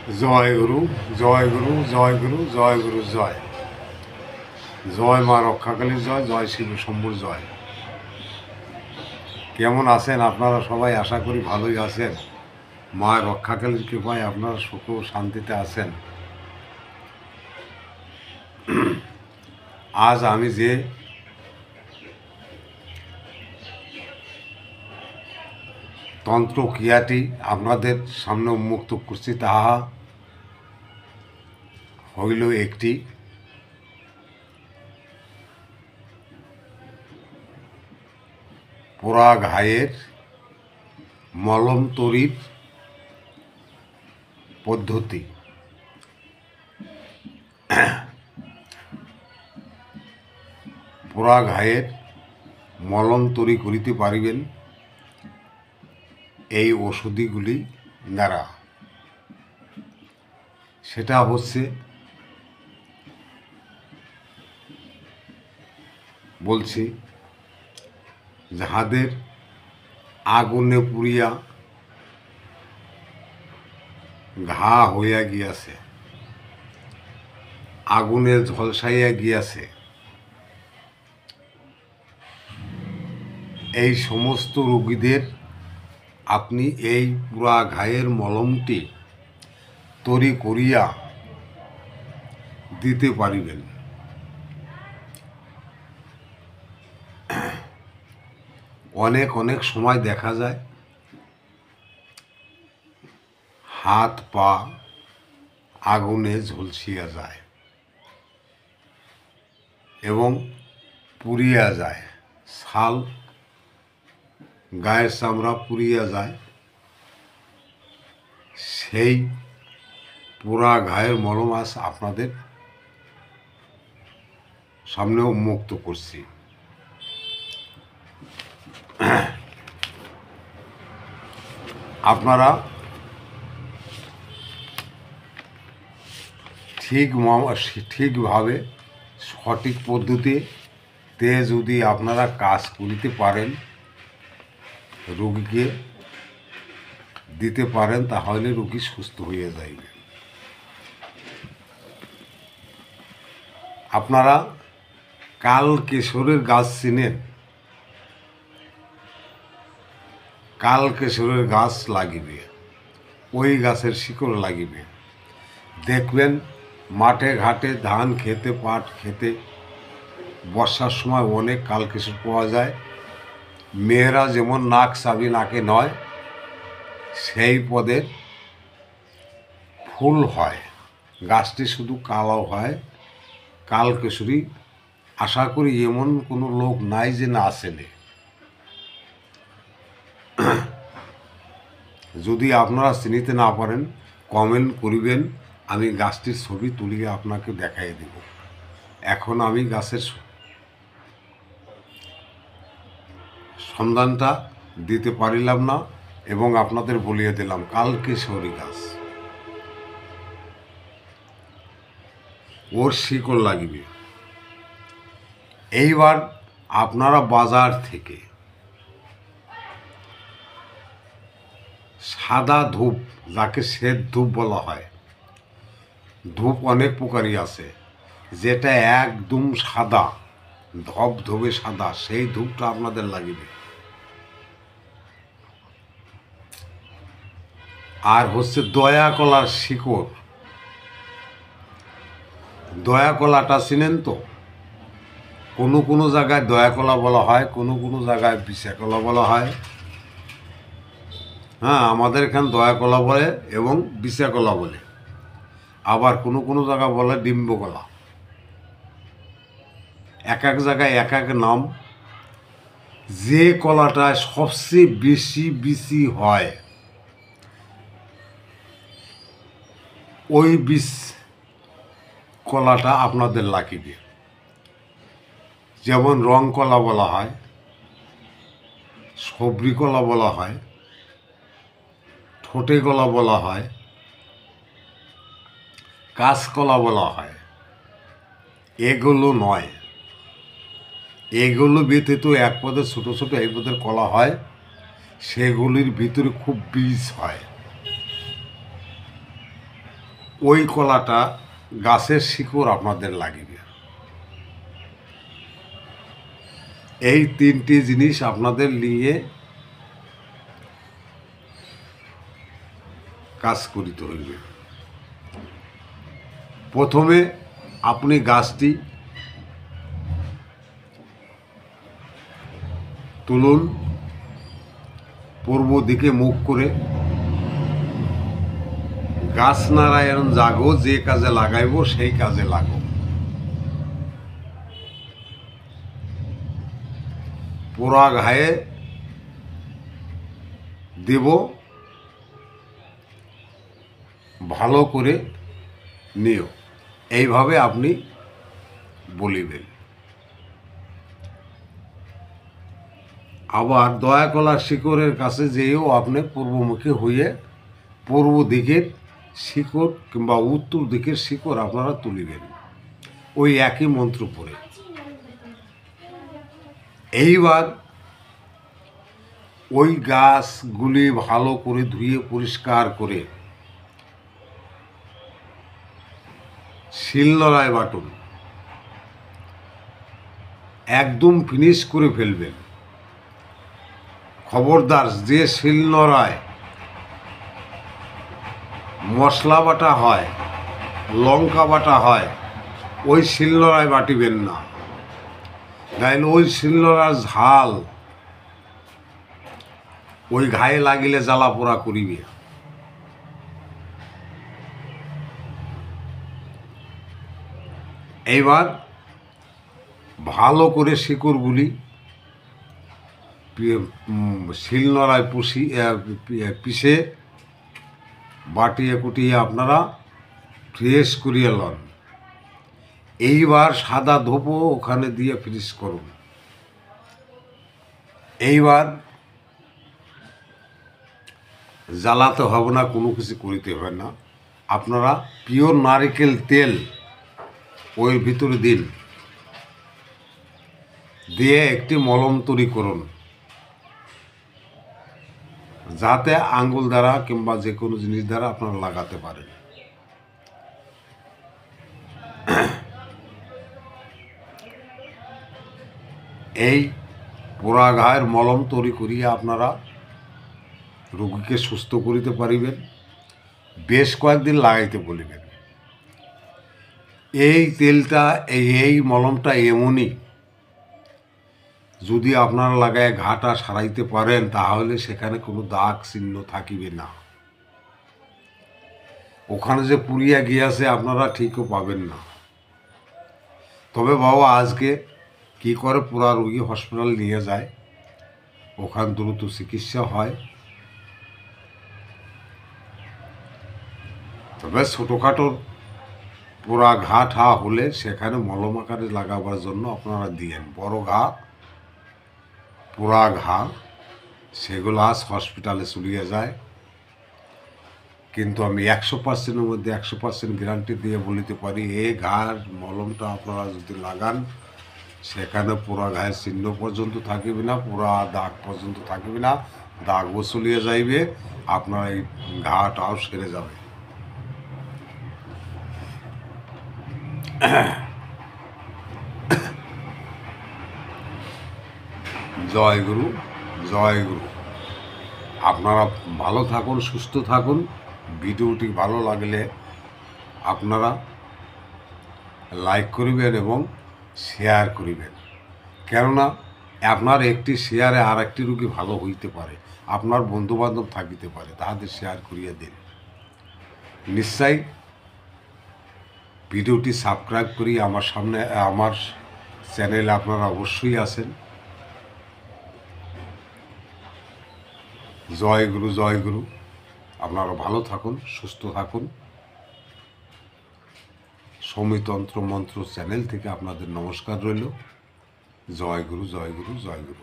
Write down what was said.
জয় গুরু, জয় গুরু, জয় গুরু, জয় গুরু, জয় জয় মা রক্ষাকালীর জয়, জয় শিব শম্ভুর জয়। কেমন আছেন আপনারা সবাই? আশা করি ভালোই আছেন। মা রক্ষাকালীর কৃপায় আপনারা সুখ ও শান্তিতে আছেন। আজ আমি যে তন্ত্র ক্রিয়াটি আপনাদের সামনে উন্মুক্ত করছি তাহা হইল একটি পোড়া ঘায়ের মলম তৈরির পদ্ধতি। পোড়া ঘায়ের মলম তৈরি করিতে পারিবেন এই ওষুধগুলি দ্বারা। সেটা হচ্ছে, বলছি, যাহাদের আগুনে পুড়িয়া ঘা হইয়া গিয়াছে, আগুনে ঝলসাইয়া গিয়াছে, এই সমস্ত রোগীদের আপনি এই পুরা ঘায়ের মলমটি তৈরি করিয়া দিতে পারিবেন। অনেক অনেক সময় দেখা যায় হাত পা আগুনে ঝলসিয়া যায় এবং পুড়িয়া যায়, ছাল গায়ের চামড়া পুড়িয়া যায়। সেই পোড়া ঘায়ের মলম আজ আপনাদের সামনে উন্মুক্ত করছি। আপনারা ঠিকভাবে সঠিক পদ্ধতিতে যদি আপনারা কাজ করিতে পারেন, রোগীকে দিতে পারেন, তাহলে রোগী সুস্থ হয়ে যাইবে। আপনারা কাল কেশরের গাছ চিনেন? কাল কেশরের গাছ লাগিবে, ওই গাছের শিকড় লাগিবে। দেখবেন মাঠে ঘাটে ধান খেতে, পাট খেতে বর্ষার সময় অনেক কাল কেশর পাওয়া যায়। মেয়েরা যেমন নাক চাবি নাকে নয়, সেই পদের ফুল হয়, গাছটি শুধু কালো হয়, কাল কেশরী। আশা করি এমন কোনো লোক নাই যে না আসেনি। যদি আপনারা চিনিতে না পারেন, কমেন্ট করিবেন, আমি গাছটির ছবি তুলিয়ে আপনাকে দেখাই দেব। এখন আমি গাছের সন্ধানটা দিতে পারিলাম না এবং আপনাদের বলিয়ে দিলাম কালকেশরী গাছ। ওর শিকড় লাগিবে। এইবার আপনারা বাজার থেকে সাদা ধূপ, যাকে শ্বেত ধূপ বলা হয়, ধূপ অনেক প্রকারই আছে, যেটা একদম সাদা, ধবধবে সাদা, সেই ধূপটা আপনাদের লাগিবে। আর হচ্ছে দয়া কলার শিকড়। দয়া কলাটা চিনেন তো? কোনো কোনো জায়গায় দয়া কলা বলা হয়, কোনো কোনো জায়গায় বিষা কলা বলা হয়। হ্যাঁ, আমাদের এখানে দয়া কলা বলে এবং বিষা কলা বলে। আবার কোনো কোনো জায়গা বলে ডিম্ব কলা। এক এক জায়গায় এক এক নাম। যে কলাটা সবচেয়ে বেশি বিচি হয়, ওই বীজ কলাটা আপনাদের লাগিবে। যেমন রং কলা বলা হয়, সবরি কলা বলা হয়, ঠোঁটে কলা বলা হয়, কাঁচকলা বলা হয়। এগুলো নয়, এগুলো ব্যতীত এক পদের ছোটো ছোটো এই পদের কলা হয়, সেগুলির ভিতরে খুব বীজ হয়। ওই কলাটা গাছের শিকড় আপনাদের লাগিবে। এই তিনটি জিনিস আপনাদের নিয়ে কাজ করিতে হইবে। প্রথমে আপনি গাছটি তুলুন, পূর্ব দিকে মুখ করে। গাছ নারায়ণ জাগো, যে কাজে লাগাইব সেই কাজে লাগো। পোড়া ঘায়ে দেব, ভালো করে নিও, এইভাবে আপনি বলিবেন। আবার দয়াকলার শিকড়ের কাছে যেয়েও আপনি পূর্বমুখী হয়ে পূর্ব দিকের শিকড় কিংবা উত্তর দিকের শিকড় আপনারা তুলিবেন, ওই একই মন্ত্র পড়ে। এইবার ওই গাছগুলি ভালো করে ধুয়ে পরিষ্কার করে শিলনোড়ায় বাটুন, একদম ফিনিশ করে ফেলবেন। খবরদার, যে শিলনোড়ায় মশলা বাটা হয়, লঙ্কা বাটা হয়, ওই শিলনোড়ায় বাটিবেন না, নাইলে ওই শিলনোড়ার ঝাল ওই ঘায়ে লাগিলে জ্বালা পোড়া করিবে। এইবার ভালো করে শিকড়গুলি শিলনোড়ায় পিষে বাটিয়ে কুটিয়ে আপনারা ফ্রেশ করিয়ে লন। এইবার সাদা ধোপো ওখানে দিয়ে ফ্রিজ করুন। এইবার জ্বালাতে হবে না, কোনো কিছু করিতে হবে না। আপনারা পিওর নারকেল তেল ওই ভিতরে দিন, দিয়ে একটি মলম তৈরি করুন, যাতে আঙ্গুল দ্বারা কিংবা যে কোনো জিনিস দ্বারা আপনারা লাগাতে পারেন। এই পোড়া ঘায়ের মলম তৈরি করিয়া আপনারা রোগীকে সুস্থ করিতে পারিবেন, বেশ কয়েকদিন লাগাইতে বলিবেন। এই তেলটা এই মলমটা এমনই, যদি আপনারা লাগায় ঘাটা সারাইতে পারেন তাহলে সেখানে কোনো দাগ চিহ্ন থাকিবে না। ওখানে যে পুড়িয়া গিয়াছে আপনারা ঠিকও পাবেন না। তবে বাবা, আজকে কি করে পুরা রোগী হসপিটাল নিয়ে যায়, ওখান দ্রুত চিকিৎসা হয়। তবে ছোটোখাটো পোড়া ঘা ঠা হলে সেখানে মলম আকারে লাগাবার জন্য আপনারা দিয়েন। বড় ঘা, পোড়া ঘা, সেগুলো আজ হসপিটালে চলিয়ে যায়। কিন্তু আমি 100%-এর মধ্যে 100% গ্যারান্টি দিয়ে বলিতে পারি, এই ঘার মলমটা আপনারা যদি লাগান সেখানে পোড়া ঘায়ের চিহ্ন পর্যন্ত থাকিবে না, পোড়া দাগ পর্যন্ত থাকিবে না, দাগও চলিয়ে যাইবে, আপনার এই ঘাটাও সেরে যাবে। জয় গুরু, জয় গুরু। আপনারা ভালো থাকুন, সুস্থ থাকুন। ভিডিওটি ভালো লাগলে আপনারা লাইক করিবেন এবং শেয়ার করিবেন, কেননা আপনার একটি শেয়ারে আর একটি রোগী ভালো হইতে পারে, আপনার বন্ধুবান্ধব থাকিতে পারে, তাহাদের শেয়ার করিয়া দিন। নিশ্চয়ই ভিডিওটি সাবস্ক্রাইব করি আমার চ্যানেলে আপনারা অবশ্যই আছেন। জয় গুরু, জয় গুরু। আপনারা ভালো থাকুন, সুস্থ থাকুন। সৌমিতন্ত্র মন্ত্র চ্যানেল থেকে আপনাদের নমস্কার রইল। জয় গুরু, জয় গুরু, জয় গুরু।